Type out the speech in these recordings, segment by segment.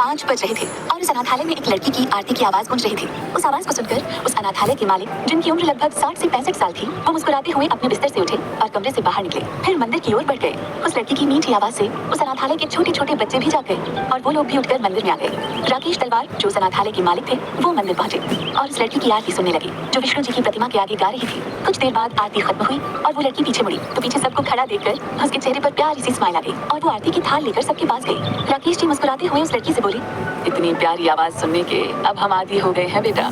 5 बज रहे थे और उस अनाथालय में एक लड़की की आरती की आवाज गूंज रही थी। उस आवाज को सुनकर उस अनाथालय के मालिक, जिनकी उम्र लगभग 60 से 65 साल थी, वो मुस्कुराते हुए अपने बिस्तर से उठे और कमरे से बाहर निकले। फिर मंदिर की ओर बढ़ गए। उस लड़की की मीठी आवाज से उस अनाथालय के छोटे छोटे बच्चे भी जाग गए और वो लोग भी उठकर मंदिर में आ गए। राकेश तलवार, जो उस अनाथालय के मालिक थे, वो मंदिर पहुंचे और उस लड़की की आरती सुनने लगे, जो विष्णु जी की प्रतिमा के आगे गा रही थी। कुछ देर बाद आरती खत्म हुई और वो लड़की पीछे मुड़ी तो पीछे सबको खड़ा देखकर उसके चेहरे पर प्यारी सी स्माइल आ गई और वो आरती की थाल लेकर सबके पास गई। राकेश जी मुस्कुराते हुए उस लड़की से बोले, इतनी प्यारी आवाज सुनने के अब हम आदी हो गए हैं बेटा,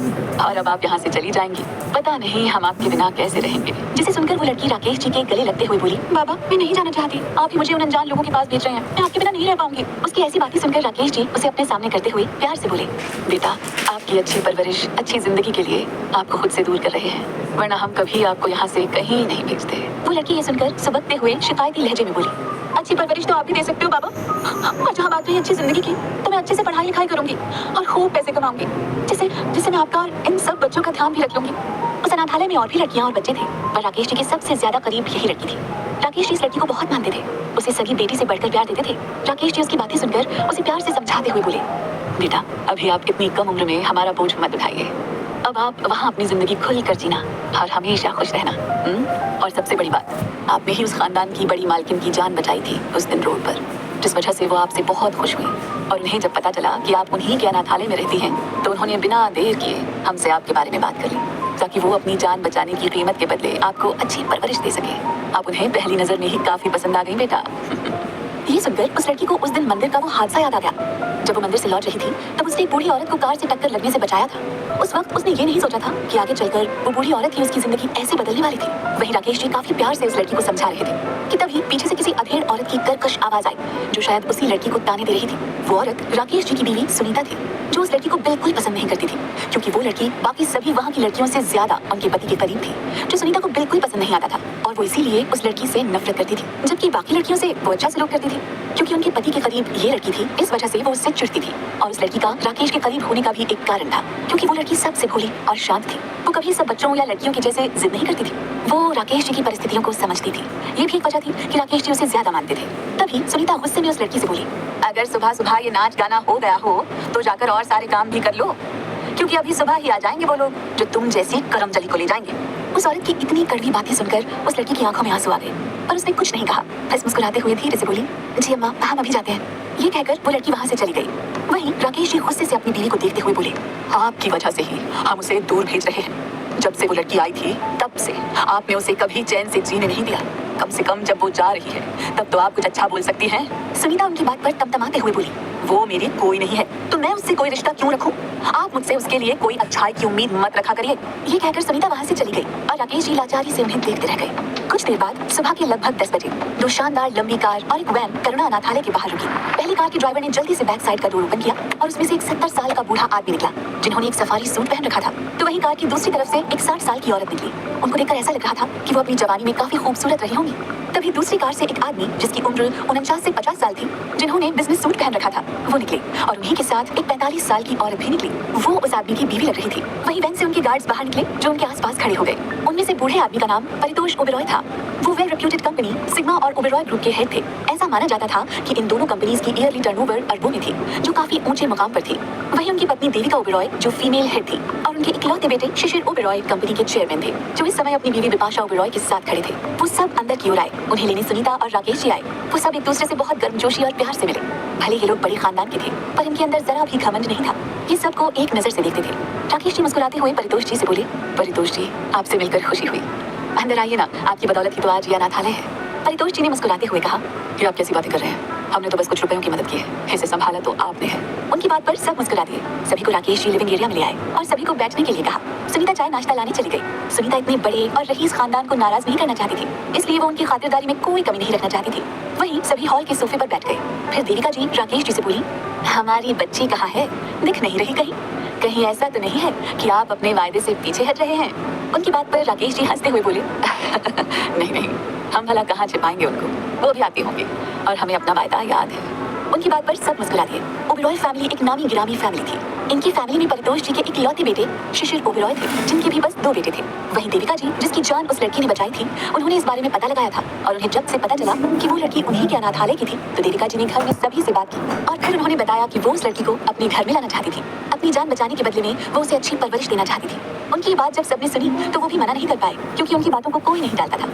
और अब आप यहाँ से चली जाएंगी। पता नहीं हम आपके बिना कैसे रहेंगे। जिसे सुनकर वो लड़की राकेश जी के गले लगते हुए बोली, बाबा मैं नहीं जाना चाहती, आप ही मुझे उन अनजान लोगों के पास भेज रहे हैं, मैं आपके बिना नहीं रह पाऊंगी। उसकी ऐसी बातें सुनकर राकेश जी उसे अपने सामने करते हुए प्यार से बोले, बेटा आपकी अच्छी परवरिश, अच्छी जिंदगी के लिए आपको खुद से दूर कर रहे हैं, वरना हम कभी आपको यहाँ से कहीं नहीं भेजते। वो लड़की ये सुनकर सुबकते हुए शिकायती लहजे में बोली, अच्छी परवरिश तो आप भी दे सकते हो बाबा, और जहाँ बात रही अच्छी जिंदगी की, तो मैं अच्छे से पढ़ाई लिखाई करूंगी और खूब पैसे कमाऊंगी, जिससे मैं आपका और इन सब बच्चों का ध्यान भी रख लूंगी। उस अनाथालय में और भी लड़कियां और बच्चे थे, पर राकेश जी के सबसे ज्यादा करीब यही लड़की थी। राकेश जी इस लड़की को बहुत मानते थे, उसे सगी बेटी से बढ़कर प्यार देते थे। राकेश जी उसकी बातें सुनकर उसे प्यार से समझाते हुए बोले, बेटा अभी आप इतनी कम उम्र में हमारा बोझ मत उठाइए, अब आप वहाँ अपनी जिंदगी खुल कर जीना और हमेशा खुश रहना। और सबसे बड़ी बात, आपने ही उस खानदान की बड़ी मालकिन की जान बचाई थी उस दिन रोड पर, जिस वजह से वो आपसे बहुत खुश हुई। और उन्हें जब पता चला कि आप उन्हीं के अनाथालय में रहती हैं, तो उन्होंने बिना देर किए हमसे आपके बारे में बात कर ली, ताकि वो अपनी जान बचाने की कीमत के बदले आपको अच्छी परवरिश दे सके। आप उन्हें पहली नजर में ही काफी पसंद आ गई बेटा। ये सुनकर उस लड़की को उस दिन मंदिर का वो हादसा याद आ गया। जब वो मंदिर से लौट रही थी तब उसने एक बूढ़ी औरत को कार से टक्कर लगने से बचाया था। उस वक्त उसने ये नहीं सोचा था कि आगे चलकर वो बूढ़ी औरत ही उसकी जिंदगी ऐसे बदलने वाली थी। वहीं राकेश जी काफी प्यार से उस लड़की को समझा रहे थे कि तभी पीछे से किसी अधेड़ औरत की कर्कश आवाज आई, जो शायद उसी लड़की को ताने दे रही थी। वो औरत राकेश जी की बीवी सुनीता थी, जो उस लड़की को बिल्कुल पसंद नहीं करती थी, क्योंकि वो लड़की बाकी सभी वहाँ की लड़कियों से ज्यादा उनके पति के करीब थी, जो सुनीता को बिल्कुल पसंद नहीं आता था। और वो इसीलिए उस लड़की से नफरत करती थी, जबकि बाकी लड़कियों से वो अच्छा सलूक करती थी। क्योंकि उनके पति के करीब ये लड़की थी, इस वजह से वो उससे चिढ़ती थी। और उस लड़की का राकेश के करीब होने का भी एक कारण था, क्योंकि वो लड़की सबसे भोली और शांत थी। वो कभी सब बच्चों या लड़कियों की जैसे जिद नहीं करती थी, वो राकेश जी की परिस्थितियों को समझती थी। ये भी एक वजह थी कि राकेश जी उसे ज्यादा मानते थे। तभी सुनीता गुस्से में उस लड़की से बोली, अगर सुबह सुबह ये नाच गाना हो गया हो तो जाकर और सारे काम भी कर लो, क्योंकि अभी सुबह ही आ जाएंगे वो लोग जो तुम जैसी करमजली को ले जाएंगे। उस औरत की इतनी कड़वी बातें सुनकर उस लड़की की आंखों में आंसू आ गए, पर उसने कुछ नहीं कहा, बस मुस्कुराते हुए धीरे से बोली, जी अम्मा हम अभी जाते हैं। ये कहकर वो लड़की वहाँ से चली गई। वहीं राकेश जी गुस्से से अपनी बीवी को देखते हुए बोले, आपकी वजह से ही हम उसे दूर भेज रहे हैं। जब से वो लड़की आई थी तब से आपने उसे कभी चैन से जीने नहीं दिया। कम से कम जब वो जा रही है तब तो आप कुछ अच्छा बोल सकती हैं। सुनीता उनकी बात पर तमतमाते हुए बोली, वो मेरी कोई नहीं है तो मैं उससे कोई रिश्ता क्यों रखूं? आप मुझसे उसके लिए कोई अच्छाई की उम्मीद मत रखा करिए। ये कहकर सुनीता वहाँ से चली गई और राकेश जी लाचारी से उन्हें देखते रह गए। कुछ देर बाद सुबह के लगभग 10 बजे दो शानदार लंबी कार और एक वैन करुणा अनाथालय के बाहर रुकी। पहली कार के ड्राइवर ने जल्दी से बैक साइड का डोर ओपन किया और उसमें से एक 70 साल का बूढ़ा आदमी निकला, जिन्होंने एक सफारी सूट पहन रखा था। तो वहीं कार की दूसरी तरफ से एक 60 साल की औरत निकली। उनको देखकर ऐसा लग रहा था कि वो अपनी जवानी में काफी खूबसूरत रही होंगी। तभी दूसरी कार से एक आदमी जिसकी उम्र 49 से 50 साल थी, जिन्होंने बिजनेस सूट पहन रखा था, वो निकले और उन्हीं के साथ एक 45 साल की औरत भी निकली। वो उस आदमी की बीवी लग रही थी। वहीं वैन से उनके गार्ड्स बाहर निकले, जो उनके आसपास खड़े हो गए। उनमें से बूढ़े आदमी का नाम परितोष ओबेरॉय था। वो वेल रेप्यूटेड कंपनी सिग्मा और ओबेरॉय ग्रुप के हेड थे। ऐसा माना जाता था कि इन दोनों कंपनीज की ईयरली टर्नओवर अरबों में थी, जो काफी ऊंचे मुकाम पर थी। वहीं उनकी पत्नी देविका ओबेरॉय जो फीमेल हेड थी, और उनके इकलौते बेटे शिशिर ओबेरॉय कंपनी के चेयरमैन थे, जो इस समय अपनी बीवी बिपाशा ओबेरॉय के साथ खड़े थे। वो सब अंदर की ओर आए, उन्हें लेने सुनीता और राकेश जी आए। वो सब एक दूसरे से बहुत गर्मजोशी और प्यार से मिले। भले ये लोग बड़े खानदान के थे, पर इनके अंदर जरा भी घमंड नहीं था। ये सबको एक नजर से देखते थे। राकेश जी मुस्कुराते हुए परितोष जी से बोले, परितोष जी आपसे मिलकर खुशी हुई, अंदर आइए ना, आपकी बदौलत ही तो आज ये अनाथालय है। परितोष जी ने मुस्कुराते हुए कहा, ये आप कैसी बातें कर रहे हैं? हमने तो बस कुछ रुपयों की मदद की है, इसे संभाला तो आपने है। उनकी बात पर सब मुस्कुरा दिए। सभी को राकेश जी लिविंग एरिया में ले आए और सभी को बैठने के लिए कहा। सुनीता चाय नाश्ता लाने चली गई। सुनीता इतने बड़े और रईस खानदान को नाराज नहीं करना चाहती थी, इसलिए वो उनकी खातिरदारी में कोई कमी नहीं रखना चाहती थी। वहीं सभी हॉल के सोफे पर बैठ गए। फिर देविका जी राकेश जी से बोली, हमारी बच्ची कहाँ है? दिख नहीं रही कहीं। कहीं ऐसा तो नहीं है कि आप अपने वायदे से पीछे हट रहे हैं? उनकी बात पर राकेश जी हंसते हुए बोले, नहीं नहीं, हम भला कहाँ छिपाएंगे उनको, वो भी आती होंगी और हमें अपना वायदा याद है। उनकी बात पर सब मुस्कुरा दिए। ओबेरॉय फैमिली एक नामी गिरामी फैमिली थी। इनकी फैमिली में परितोष जी के इकलौते बेटे शिशिर ओबेरॉय थे, जिनके भी बस 2 बेटे थे। वहीं देविका जी, जिसकी जान उस लड़की ने बचाई थी, उन्होंने इस बारे में पता लगाया था और उन्हें जब से पता चला कि वो लड़की उन्हीं के अनाथालय की थी, तो देविका जी ने घर में सभी से बात की और फिर उन्होंने बताया कि वो उस लड़की को अपने घर में लाना चाहती थी। अपनी जान बचाने के बदले में वो उसे अच्छी परवरिश देना चाहती थी। उनकी ये बात जब सबने सुनी तो वो भी मना नहीं कर पाए, क्योंकि उनकी बातों को कोई नहीं टालता था।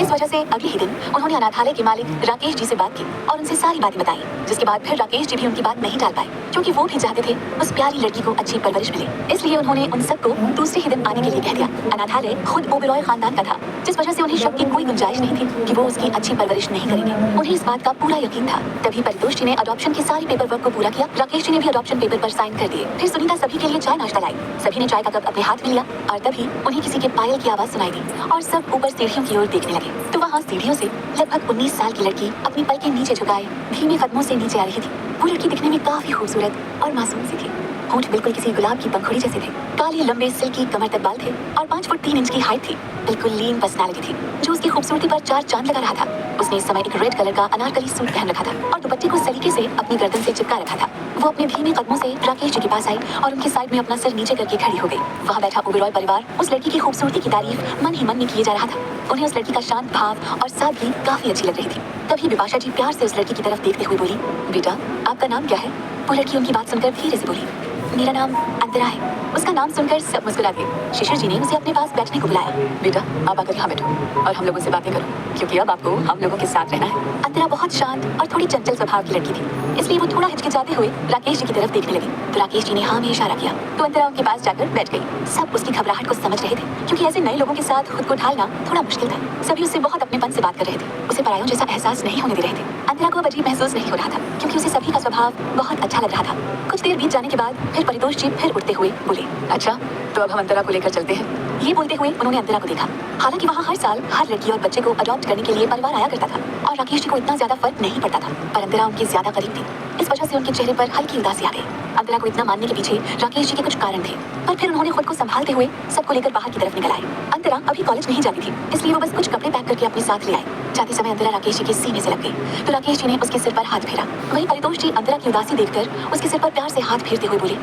इस वजह से अगले ही दिन उन्होंने अनाथालय के मालिक राकेश जी से बात की और उनसे सारी बातें बताई, जिसके बाद फिर राकेश जी भी उनकी बात नहीं टाल पाए, क्योंकि वो भी चाहते थे उस प्यारी लड़की को अच्छी परवरिश मिले। इसलिए उन्होंने उन सबको दूसरे ही दिन आने के लिए कह दिया। अनाथालय खुद ओबेरॉय खानदान का था, जिस वजह से उन्हें शक की कोई गुंजाइश नहीं थी कि वो उसकी अच्छी परवरिश नहीं करेंगे। उन्हें इस बात का पूरा यकीन था। तभी परितोष जी ने अडॉप्शन के सारी पेपर वर्क को पूरा किया। राकेश जी ने भी अडॉप्शन पेपर पर साइन कर दिए। फिर सुनीता सभी के लिए चाय नाश्ता लाई। सभी ने चाय का कप अपने हाथ में लिया और तभी उन्हें किसी के पायल की आवाज सुनाई दी और सब ऊपर सीढ़ियों की ओर देखने लगे। तो वहाँ सीढ़ियों से लगभग 19 साल की लड़की अपनी पलकें नीचे झुकाए धीमे कदमों से नीचे आ रही थी। वो लड़की दिखने में काफी खूबसूरत और मासूम सी थी। होंठ बिल्कुल किसी गुलाब की पंखुड़ी जैसे थे, काले लंबे सिल्की कमर तक बाल थे और 5 फुट 3 इंच की हाइट थी। बिल्कुल लीन पर्सनालिटी थी जो उसकी खूबसूरती पर 4 चांद लगा रहा था। उसने इस समय एक रेड कलर का अनारकली सूट पहन रखा था और दुपट्टे को सलीके से अपनी गर्दन से चिपका रखा था। वो अपने धीमे कदमों से राकेश जी के पास आई और उनके साइड में अपना सिर नीचे करके खड़ी हो गई। वहाँ बैठा ओबेरॉय परिवार उस लड़की की खूबसूरती की तारीफ मन ही मन में किए जा रहा था। उन्हें उस लड़की का शांत भाव और सादगी काफी अच्छी लग रही थी। तभी बिपाशा जी प्यार से उस लड़की की तरफ देखते हुए बोली, बेटा आपका नाम क्या है? वो लड़की उनकी बात सुनकर धीरे से बोली, मेरा नाम अंतरा है। उसका नाम सुनकर सब मुस्कुरा दिए। शिशिर जी ने उसे अपने पास बैठने को बुलाया। बेटा आप आकर यहाँ बैठो और हम लोगों से बातें करो, क्योंकि अब आपको हम लोगों के साथ रहना है। अंतरा बहुत शांत और थोड़ी चंचल स्वभाव की लड़की थी, इसलिए वो थोड़ा हिचकिचाते हुए राकेश जी की तरफ देखने लगी। तो राकेश जी ने हाँ में इशारा किया तो अंतरा उनके पास जाकर बैठ गई। सब उसकी घबराहट को समझ रहे थे, क्योंकि ऐसे नए लोगों के साथ खुद को ढालना थोड़ा मुश्किल था। सभी उससे बहुत अपनेपन से बात कर रहे थे, उसे परायों जैसा एहसास नहीं होने दे रहे थे। अंतरा को अब अजीब महसूस नहीं हो रहा था, क्योंकि उसे सभी का स्वभाव बहुत अच्छा लग रहा था। कुछ देर बीत जाने के बाद फिर परितोष जी फिर उठते हुए बोले, अच्छा तो अब हम अंतरा को लेकर चलते हैं। ये बोलते हुए उन्होंने अंतरा को देखा। हालांकि वहाँ हर साल हर लड़की और बच्चे को अडॉप्ट करने के लिए परिवार आया करता था और राकेश जी को इतना ज्यादा फर्क नहीं पड़ता था, पर अंतरा उनके ज्यादा करीब थी। इस वजह से उनके चेहरे पर हल्की उदासी आ गई। अंतरा को इतना मानने के पीछे राकेश जी के कुछ कारण थे, पर फिर उन्होंने खुद को संभालते हुए सबको लेकर बाहर की तरफ निकल आए। अंतरा अभी कॉलेज नहीं जाती थी, इसलिए वो बस कुछ कपड़े पैक करके अपने साथ ले आई। जाते समय अंतरा राकेश जी के सीने से लग गई, तो राकेश जी ने उसके सिर पर हाथ फेरा। वहीं परितोष जी अंतरा की उदासी देखकर उसके सिर पर प्यार से हाथ फेरते हुए बोले,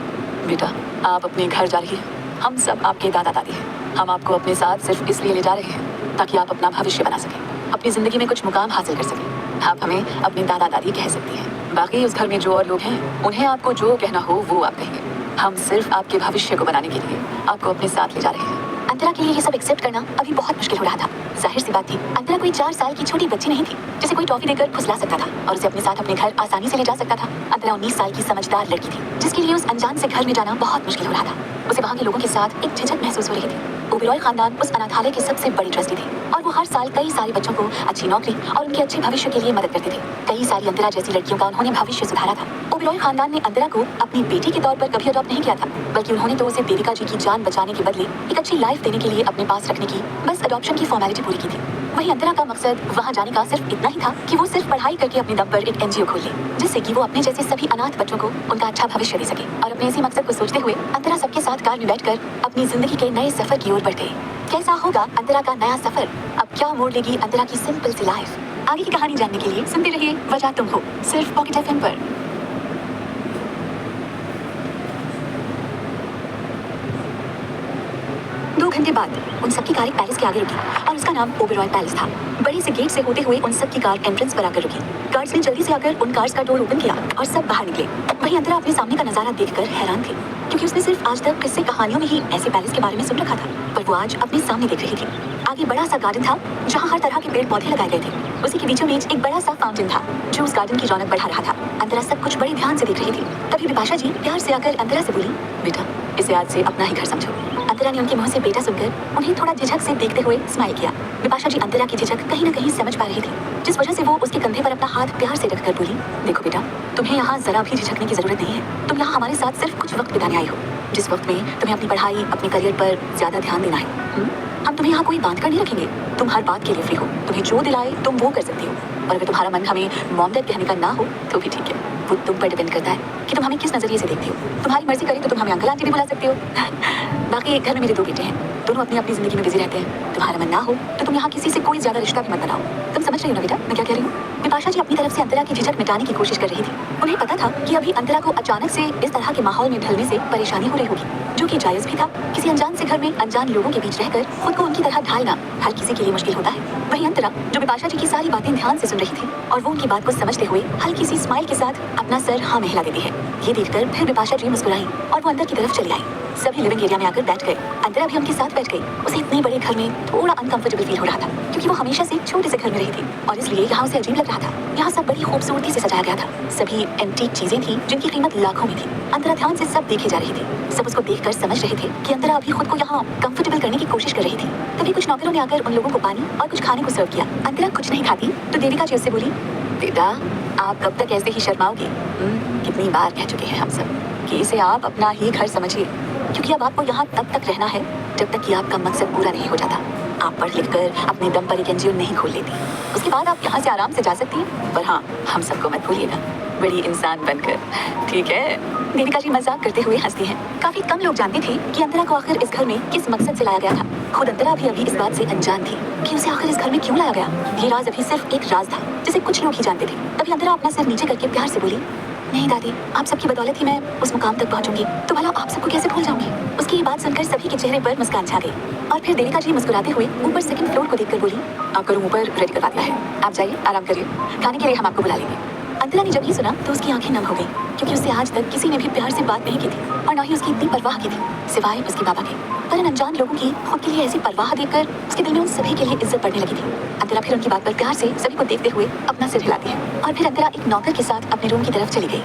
बेटा आप अपने घर जा रही है, हम सब आपके दादा दादी हैं। हम आपको अपने साथ सिर्फ इसलिए ले जा रहे हैं ताकि आप अपना भविष्य बना सकें, अपनी जिंदगी में कुछ मुकाम हासिल कर सकें। आप हमें अपने दादा दादी कह सकती हैं। बाकी उस घर में जो और लोग हैं उन्हें आपको जो कहना हो वो आप कहेंगे। हम सिर्फ आपके भविष्य को बनाने के लिए आपको अपने साथ ले जा रहे हैं। अंतरा के लिए ये सब एक्सेप्ट करना अभी बहुत मुश्किल हो रहा था। जाहिर सी बात थी, अंतरा कोई 4 साल की छोटी बच्ची नहीं थी जिसे कोई टॉफी देकर फुसला सकता था और उसे अपने साथ अपने घर आसानी से ले जा सकता था। अंतरा 19 साल की समझदार लड़की थी, जिसके लिए उस अनजान से घर में जाना बहुत मुश्किल हो रहा था। उसे वहाँ के लोगों के साथ एक झिझक महसूस हो रही थी। ओबेरॉय खानदान उस अनाथालय के सबसे बड़ी ट्रस्टी थे और वो हर साल कई सारे बच्चों को अच्छी नौकरी और उनके अच्छे भविष्य के लिए मदद करते थे। कई सारी अंतरा जैसी लड़कियों का उन्होंने भविष्य सुधारा था। ओबेरॉय खानदान ने अंतरा को अपनी बेटी के तौर पर कभी अडॉप्ट नहीं किया था, बल्कि उन्होंने तो उसे देविका जी की जान बचाने के बदले एक अच्छी लाइफ देने के लिए अपने पास रखने की बस अडॉप्शन की फॉर्मेलिटी पूरी की थी। वहीं अंतरा का मकसद वहाँ जाने का सिर्फ इतना ही था कि वो सिर्फ पढ़ाई करके अपने दम पर एक NGO खोल ले, जिससे कि वो अपने जैसे सभी अनाथ बच्चों को उनका अच्छा भविष्य दे सके। और अपने इसी मकसद को सोचते हुए अंतरा सबके साथ कार में बैठकर अपनी जिंदगी के नए सफर की ओर बढ़ गई। कैसा होगा अंतरा का नया सफर? अब क्या मोड़ लेगी अंतरा की सिंपल सी लाइफ? आगे की कहानी जानने के लिए सुनते रहिए वजह तुम हो, सिर्फ पॉकेट FM पर। 2 घंटे बाद उन सबकी कार एक पैलेस के आगे रुकी और उसका नाम ओबेरॉय पैलेस था। बड़े से गेट से होते हुए उन सबकी कार एंट्रेंस पर आकर रुकी। गार्ड्स ने जल्दी से आकर उन कार्स का डोर ओपन किया और सब बाहर निकले। वहीं अंतरा अपने सामने का नजारा देखकर हैरान थी, क्योंकि उसने सिर्फ आज तक किस्से कहानियों में ही ऐसे पैलेस के बारे में सुन रखा था, पर वो आज अपने सामने देख रही थी। आगे बड़ा सा गार्डन था जहाँ हर तरह के पेड़ पौधे लगाए गए थे। उसी के बीचों बीच एक बड़ा सा फाउंटेन था जो उस गार्डन की रौनक बढ़ा रहा था। अंतरा सब कुछ बड़े ध्यान से देख रही थी। तभी बिपाशा जी प्यार से आकर अंतरा से बोली, बेटा इसे आज से अपना ही घर समझो। अंतरा ने उनके मुंह से बेटा सुनकर उन्हें थोड़ा झिझक से देखते हुए स्माइल किया। बिपाशा जी अंतरा की झिझक कहीं न कहीं समझ पा रही थी, जिस वजह से वो उसके कंधे पर अपना हाथ प्यार से रखकर बोली, देखो बेटा तुम्हें यहाँ जरा भी झिझकने की जरूरत नहीं है। तुम यहाँ हमारे साथ सिर्फ कुछ वक्त बिताने आई हो, जिस वक्त में तुम्हें अपनी पढ़ाई अपने करियर पर ज्यादा ध्यान देना है। हम तुम्हें यहाँ कोई बांध कर नहीं रखेंगे। तुम हर बात के लिए फ्री हो, तुम्हें जो दिलाए तुम वो कर सकती हो। और अगर तुम्हारा मन हमें मॉम डैड कहने का ना हो तो भी ठीक है, वो तुम पर डिपेंड करता है कि तुम हमें किस नजरिए से देखती हो। तुम्हारी मर्जी करे तो तुम हमें अंकल आंटी भी बुला सकते हो। बाकी घर में मेरे 2 बेटे हैं, दोनों अपनी अपनी जिंदगी में बिजी रहते हैं। तुम्हारा मन ना हो तो तुम यहाँ किसी से कोई ज्यादा रिश्ता भी मत बनाओ। तुम समझ रही हो ना बेटा मैं क्या कह रही हूँ? बिपाशा जी अपनी तरफ से अंतरा की झिझक मिटाने की कोशिश कर रही थी। उन्हें पता था कि अभी अंतरा को अचानक से इस तरह के माहौल में ढलने से परेशानी हो रही होगी, जो कि जायज भी था। किसी अनजान से घर में अनजान लोगों के बीच रहकर खुद को उनकी तरह ढालना हर किसी के लिए मुश्किल होता है। वहीं अंतरा, जो बिपाशा जी की सारी बातें ध्यान से सुन रही थी और वो उनकी बात को समझते हुए हल्की सी स्माइल के साथ अपना सर हाँ में हिला देती है। ये देखकर फिर बिपाशा जी मुस्कुराई और वो अंदर की तरफ चली आई। सभी लिविंग एरिया में आकर बैठ गए। अंतरा भी उनके साथ बैठ गई। उसे इतने बड़े घर में थोड़ा अनकंफर्टेबल फील हो रहा था, क्योंकि वो हमेशा से छोटे से घर में रही थी और इसलिए यहाँ उसे अजीब लग रहा था। यहाँ सब बड़ी खूबसूरती से सजाया गया था। सभी एंटीक चीजें थी जिनकी कीमत लाखों में थी। अंतरा ध्यान से सब देखी जा रही थी। सब उसको देखकर समझ रहे थे कि अंतरा अभी खुद को यहाँ कंफर्टेबल करने की कोशिश कर रही थी। तभी कुछ नौकरों ने आकर उन लोगों को पानी और कुछ खाने को सर्व किया। अंतरा कुछ नहीं खाती तो देविका जी उससे बोली, बेटा आप कब तक ऐसे ही शर्माओगे? कितनी बार कह चुके हैं हम सब कि इसे आप अपना ही घर समझिए, क्योंकि अब आपको यहाँ तब तक रहना है जब तक कि आपका मकसद पूरा नहीं हो जाता। आप पढ़ लिख कर अपने दम पर एक एनजीओ नहीं खोल लेती, उसके बाद आप यहाँ से आराम से जा सकती हैं। पर हाँ, हम सबको मत भूलिएगा, बड़ी इंसान बनकर, ठीक है? देविका जी मजाक करते हुए हंसती हैं। काफी कम लोग जानते थे कि अंतरा को आखिर इस घर में किस मकसद से लाया गया था। खुद अंतरा भी अभी इस बात से अनजान थी कि उसे आखिर इस घर में क्यों लाया गया। ये राज अभी सिर्फ एक राज था जिसे कुछ लोग ही जानते थे। तभी अंतरा अपना सिर नीचे करके प्यार से बोली, नहीं दादी, आप सबकी बदौलत ही मैं उस मुकाम तक पहुंचूंगी, तो भला आप सबको कैसे भूल जाऊंगी? उसकी ये बात सुनकर सभी के चेहरे पर मुस्कान छा गई और फिर देविका जी मुस्कुराते हुए ऊपर सेकंड फ्लोर को देखकर बोली, आपका रूम ऊपर रेडी करवा दिया है, आप जाइए आराम करिए, खाने के लिए हम आपको बुला लेंगे। अंतरा ने जब ये सुना तो उसकी आंखें नम हो गई, क्योंकि उससे आज तक किसी ने भी प्यार से बात नहीं की थी और ना ही उसकी इतनी परवाह की थी, सिवाय उसके बाबा के। पर इन अनजान लोगों की खुद के लिए ऐसी परवाह देखकर उसके दिल में उन सभी के लिए इज्जत बढ़ने लगी थी। अंतरा फिर उनकी बात पर प्यार से सभी को देखते हुए अपना सिर हिलाती है और फिर अंतरा एक नौकर के साथ अपने रूम की तरफ चली गई।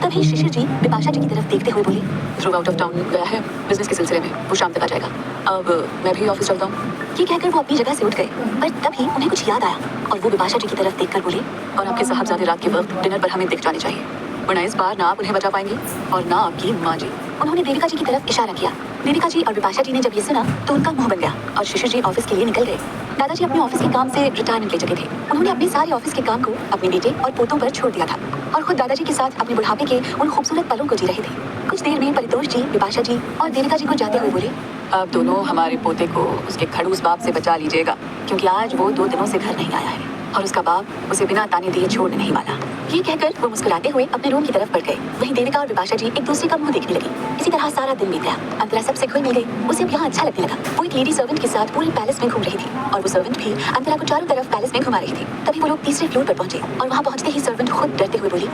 तभी शिशिर जी बिपाशा जी की तरफ देखते हुए बोली, ध्रुव आउट ऑफ टाउन गया है बिजनेस के सिलसिले में, वो शाम तक आ जाएगा, अब मैं भी ऑफिस चलता हूँ। ये कहकर वो अपनी जगह से उठ गए, पर तभी उन्हें कुछ याद आया और वो बिपाशा जी की तरफ देखकर बोले, और आपके साहबजादे रात के वक्त डिनर पर हमें दिख जाने चाहिए, वरना इस बार ना आप उन्हें बचा पाएंगे और ना आपकी माँ जी। उन्होंने देविका जी की तरफ इशारा किया। देविका जी और बिपाशा जी ने जब ये सुना तो उनका मुंह बन गया और शिशिर जी ऑफिस के लिए निकल गए। दादाजी अपने ऑफिस के काम से रिटायरमेंट ले चुके थे। उन्होंने अपने सारे ऑफिस के काम को अपने बेटे और पोतों पर छोड़ दिया था और खुद दादाजी के साथ अपने बुढ़ापे के उन खूबसूरत पलों को जी रहे थे। कुछ देर में परितोष जी, बिपाशा जी और देविका जी को जाते हुए बोले, आप दोनों हमारे पोते को उसके खड़ूस बाप से बचा लीजिएगा, क्योंकि आज वो 2 दिनों से घर नहीं आया है और उसका बाप उसे बिना ताने दिए छोड़ने नहीं वाला। ये कहकर वो मुस्कुराते हुए अपने रूम की तरफ बढ़ गए। वहीं देविका और बिपाशा जी एक दूसरे का मुंह देखने लगी। इसी तरह सारा दिन बीत गया। अंतरा सबसे घुल मिल गई। उसे अब यहाँ अच्छा लगने लगा। वो एक लेडी सर्वेंट के साथ पूरे पैलेस में घूम रही थी और वो सर्वेंट भी अंतरा को चारों तरफ पैलेस में घुमा रही थी। तभी वो लोग तीसरे फ्लोर पर पहुंचे और वहाँ पहुंचते ही सर्वेंट खुद डरते हुए बोली,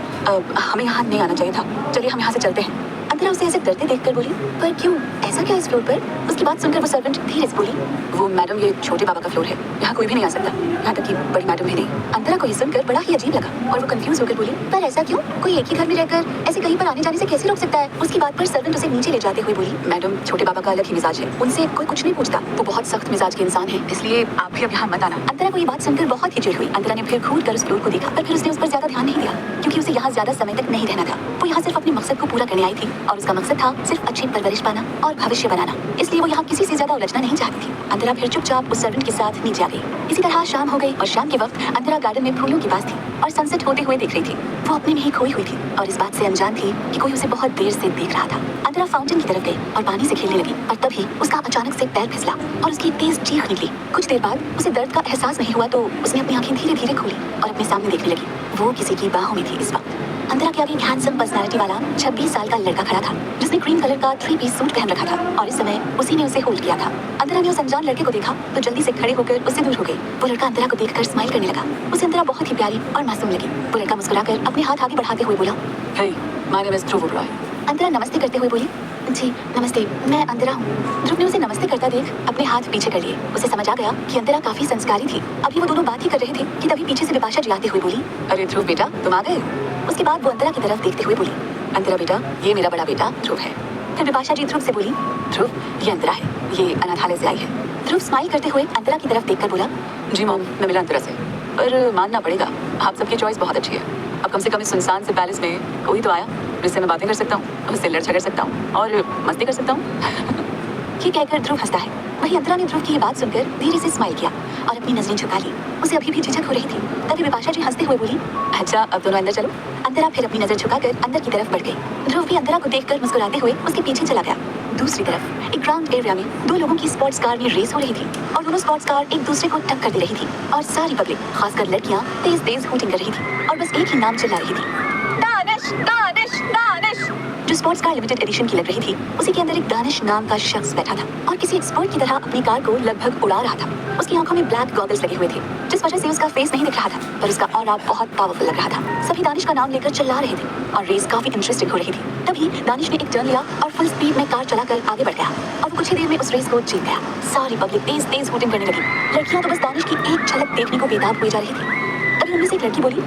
हमें यहाँ नहीं आना चाहिए था, चलिए हम यहाँ से चलते हैं। अंतरा उसे ऐसे डरते देखकर बोली, पर क्यों, ऐसा क्या इस फ्लोर पर? उसकी बात सुनकर वो सर्वेंट धीरे से बोली, वो मैडम ये छोटे बाबा का फ्लोर है, यहाँ कोई भी नहीं आ सकता, यहाँ तक कि बड़ी मैडम भी नहीं। अंतरा को ये सुनकर बड़ा ही अजीब लगा और वो कंफ्यूज होकर बोली, पर ऐसा क्यों? कोई एक ही घर में रहकर ऐसे कहीं पर आने जाने से कैसे रोक सकता है? उसकी बात पर सर्वेंट उसे नीचे ले जाते हुए बोली, मैडम छोटे बाबा का अलग ही मिजाज है, उनसे कोई कुछ नहीं पूछता, वो बहुत सख्त मिजाज के इंसान है, इसलिए आप भी अब यहाँ मत आना। अंतरा को ये बात सुनकर बहुत ही चिढ़ हुई। अंतरा ने फिर घूर कर उस फ्लोर को देखा, पर फिर उसने उस पर ज्यादा ध्यान नहीं दिया, क्योंकि उसे यहाँ ज्यादा समय तक नहीं रहना था। वो यहाँ सिर्फ अपने मकसद को पूरा करने आई थी और उसका मकसद था सिर्फ अच्छी परवरिश पाना और भविष्य बनाना, इसलिए वो यहाँ किसी से ज्यादा उलझना नहीं चाहती थी। अंतरा फिर चुपचाप उस सर्वेंट के साथ नीचे आ गई। इसी तरह शाम हो गई और शाम के वक्त अंतरा गार्डन में फूलों के पास थी और सनसेट होते हुए देख रही थी। वो अपने में ही खोई हुई थी और इस बात से अनजान थी कि कोई उसे बहुत देर से देख रहा था। अंतरा फाउंटेन की तरफ गई और पानी से खेलने लगी और तभी उसका अचानक से पैर फिसला और उसकी तेज चीख निकली। कुछ देर बाद उसे दर्द का एहसास नहीं हुआ तो उसने अपनी आंखें धीरे धीरे खोली और अपने सामने देखने लगी। वो किसी की बाहों में थी। इस वक्त अंतरा के आगे एक हैंडसम पर्सनालिटी वाला 26 साल का लड़का खड़ा था, जिसने ग्रीन कलर का 3-पीस सूट पहन रखा था और इस समय उसी ने उसे होल्ड किया था। अंतरा ने उस अनजान लड़के को देखा तो जल्दी से खड़े होकर उससे दूर हो गई। वो लड़का अंतरा को देखकर स्माइल करने लगा। उसे अंतरा बहुत ही प्यारी और मासूम लगी। वो लड़का मुस्कुराकर अपने हाथ आगे बढ़ाते हुए बोला, हे, माय नेम इज ध्रुव ओबेरॉय। अंतरा नमस्ते करते हुए बोली, जी नमस्ते, मैं अंतरा हूँ। ध्रुव ने उसे नमस्ते करता देख अपने हाथ पीछे कर लिए। उसे समझ आ गया कि अंतरा काफी संस्कारी थी। अभी वो दोनों बात ही कर रहे थे कि तभी पीछे से बिपाशा जी आते हुए बोली, अरे ध्रुव बेटा, तुम आ गए। उसके बाद वो अंतरा की तरफ देखते हुए बोली, अंतरा बेटा, ये मेरा बड़ा बेटा ध्रुव है। फिर बिपाशा जी ध्रुव से बोली, ध्रुव ये अंतरा है, ये अनाथालय से आई है। ध्रुव स्माइल करते हुए अंतरा की तरफ देखकर बोला, जी मॉम, मैं मिला अंतरा से, पर मानना पड़ेगा आप सबकी चॉइस बहुत अच्छी है। अब कम से कम इस सुनसान से पैलेस में कोई तो आया जिससे मैं बातें कर सकता हूँ, उससे लड़ झगड़ सकता हूँ और मस्ती कर सकता हूँ। ये कहकर ध्रुव हंसता है। वहीं अंतरा ने ध्रुव की ये बात सुनकर धीरे से स्माइल किया और अपनी नजरें झुका ली। उसे अभी भी झिझक हो रही थी। तभी बिपाशा जी हंसते हुए बोली, अच्छा अब दोनों अंदर चलो। अंतरा फिर अपनी नजर झुकाकर अंदर की तरफ बढ़ गई। ध्रुव भी अंतरा को देखकर मुस्कुराते हुए उसके पीछे चला गया। दूसरी तरफ एक ग्राउंड एरिया में दो लोगों की स्पोर्ट्स कार में रेस हो रही थी और दोनों स्पोर्ट्स कार एक दूसरे को टक्कर दे रही थी और सारी पब्लिक, खासकर लड़कियां, तेज तेज हूटिंग कर रही थी और बस एक ही नाम चिल्ला रही थी, दानिश दानिश दानिश। जो स्पोर्ट्स कार लिमिटेड एडिशन की लग रही थी, उसी के अंदर एक दानिश नाम का शख्स बैठा था और किसी एक्सपर्ट की तरह अपनी कार को लगभग उड़ा रहा था। उसकी आंखों में ब्लैक गॉगल्स लगे हुए थे, जिस वजह से उसका फेस नहीं दिख रहा था, पर उसका ऑरा बहुत पावरफुल लग रहा था। सभी दानिश का नाम लेकर चिल्ला रहे थे और रेस काफी इंटरेस्टिंग हो रही थी। तभी दानिश ने एक टर्न लिया और फुल स्पीड में कार चलाकर आगे बढ़ गया और वो कुछ ही देर में उस रेस को जीत गया। सारी पब्लिक तेज तेज हूटिंग करने लगी। लड़कियां तो बस दानिश की एक झलक देखने को बेताब हुई जा रही थी। तभी उनमें से एक लड़की बोली,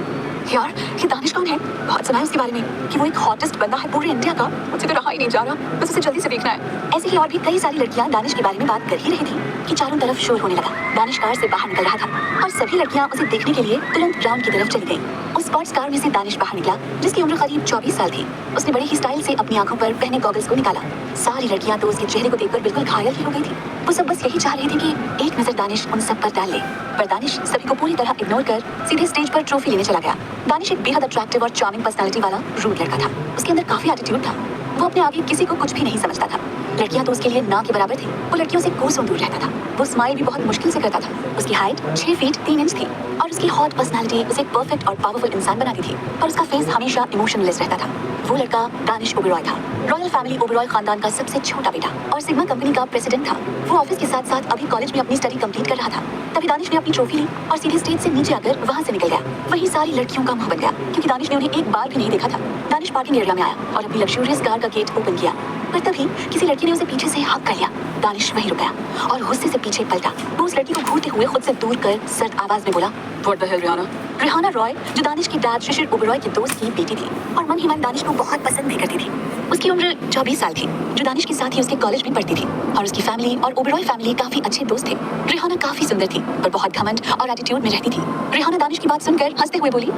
यार ये दानिश कौन है? बहुत सुना है उसके बारे में कि वो एक हॉटेस्ट बंदा है पूरे इंडिया का। मुझे तो रहा ही नहीं जा रहा, बस उसे जल्दी से देखना है। ऐसे ही और भी कई सारी लड़कियां दानिश के बारे में बात कर ही रही थी कि चारों तरफ शोर होने लगा। दानिश कार से बाहर निकल रहा था और सभी लड़कियां उसे देखने के लिए तुरंत ग्राउंड की तरफ चली गई। उस स्पोर्ट्स कार में से दानिश बाहर निकला, जिसकी उम्र करीब 24 साल थी। उसने बड़े ही स्टाइल से अपनी आंखों पर पहने गॉगल्स को निकाला। सारी लड़कियां तो उसके चेहरे को देखकर बिल्कुल घायल ही हो गई थी। वो सब बस यही चाह रही थी कि एक नजर दानिश उन सब पर डाल ले, पर दानिश सभी को पूरी तरह इग्नोर कर सीधे स्टेज पर ट्रॉफी लेने चला गया। दानिश एक बेहद अट्रैक्टिव और चार्मिंग पर्सनालिटी वाला रूड लड़का था। उसके अंदर काफी एटीट्यूड था। वो अपने आगे किसी को कुछ भी नहीं समझता था। लड़कियां तो उसके लिए ना के बराबर थी। वो लड़कियों से कोसों दूर रहता था। वो स्माइल भी बहुत मुश्किल से करता था। उसकी हाइट 6 फीट 3 इंच थी और उसकी हॉट पर्सनालिटी उसे एक परफेक्ट और पावरफुल इंसान बनाती थी, पर उसका फेस हमेशा इमोशनलेस रहता था। वो लड़का दानिश ओबेरॉय था, रॉयल फैमिली ओबेरॉय खानदान का सबसे छोटा बेटा और सिग्मा कंपनी का प्रेसिडेंट था। वो ऑफिस के साथ साथ अभी कॉलेज में अपनी स्टडी कंप्लीट कर रहा था। तभी दानिश ने अपनी ट्रॉफी ली और सीधे स्टेज से नीचे आकर वहां से निकल गया। वहीं सारी लड़कियों का मुंह बन गया, क्योंकि दानिश ने उन्हें एक बार भी नहीं देखा था। दानिश पार्किंग एरिया में आया और अपनी लग्जूरियस कार का गेट ओपन किया, पर तभी किसी लड़की ने उसे पीछे से हक कर लिया। दानिश वहीं रुक गया और गुस्से से पीछे पलटा। वो उस लड़की को घूरते हुए खुद से दूर कर सर्द आवाज में बोला, what the hell Rihana. Rihana Roy, जो दानिश की डैड शिशिर ओबेरॉय के दोस्त की बेटी थी और मन ही मन दानिश को बहुत पसंद भी करती थी। उसकी उम्र 24 साल थी, जो दानिश के साथ ही उसके कॉलेज में पढ़ती थी और उसकी फैमिली और ओबेरॉय फैमिली काफी अच्छे दोस्त थे। रिहाना काफी सुंदर थी, पर बहुत घमंड और एटीट्यूड में रहती थी। रिहाना दानिश की बात सुनकर हंसते हुए बोली,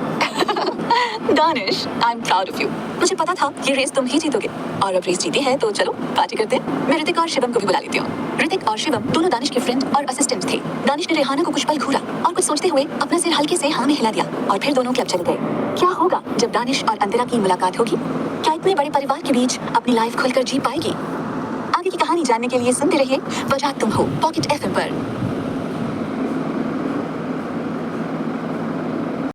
Danish, I am proud of you. मुझे पता था ये रेस तुम ही जीतोगे और अब रेस जीती है तो चलो पार्टी करते हैं। मैं ऋतिक और शिवम को भी बुला लेती हूँ। ऋतिक और शिवम दोनों दानिश के फ्रेंड और असिस्टेंट थे। दानिश ने रिहाना को कुछ पल घूरा और कुछ सोचते हुए अपना सिर हल्के से हाँ में हिला दिया और फिर दोनों क्लब चले गए। क्या होगा जब दानिश और अंतरा की मुलाकात होगी? क्या इतने बड़े परिवार के बीच अपनी लाइफ खुलकर जी पाएगी? आगे की कहानी जानने के लिए सुनते रहिए वजह तुम हो पॉकेट FM पर।